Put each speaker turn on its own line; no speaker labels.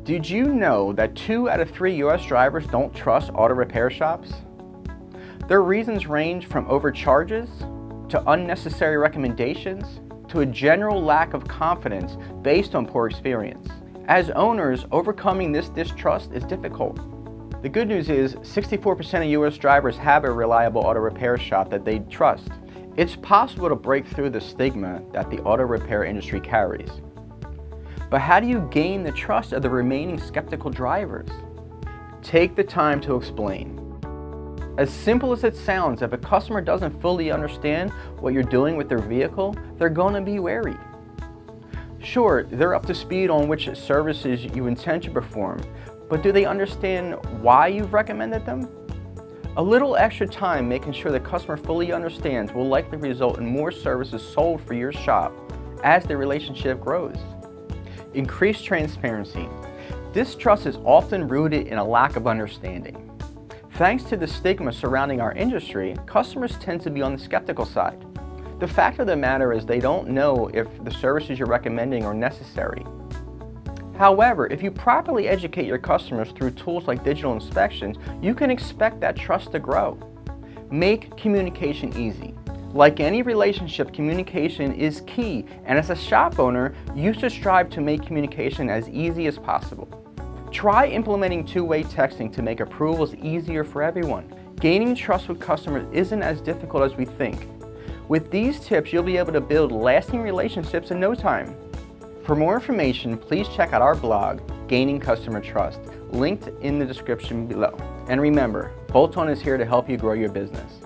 Did you know that 2 out of 3 US drivers don't trust auto repair shops? Their reasons range from overcharges, to unnecessary recommendations, to a general lack of confidence based on poor experience. As owners, overcoming this distrust is difficult. The good news is 64% of US drivers have a reliable auto repair shop that they trust. It's possible to break through the stigma that the auto repair industry carries. But how do you gain the trust of the remaining skeptical drivers? Take the time to explain. As simple as it sounds, if a customer doesn't fully understand what you're doing with their vehicle, they're going to be wary. Sure, they're up to speed on which services you intend to perform, but do they understand why you've recommended them? A little extra time making sure the customer fully understands will likely result in more services sold for your shop as the relationship grows. Increase transparency. Distrust is often rooted in a lack of understanding. Thanks to the stigma surrounding our industry, customers tend to be on the skeptical side. The fact of the matter is they don't know if the services you're recommending are necessary. However, if you properly educate your customers through tools like digital inspections, you can expect that trust to grow. Make communication easy. Like any relationship, communication is key, and as a shop owner, you should strive to make communication as easy as possible. Try implementing two-way texting to make approvals easier for everyone. Gaining trust with customers isn't as difficult as we think. With these tips, you'll be able to build lasting relationships in no time. For more information, please check out our blog, Gaining Customer Trust, linked in the description below. And remember, Bolt-On is here to help you grow your business.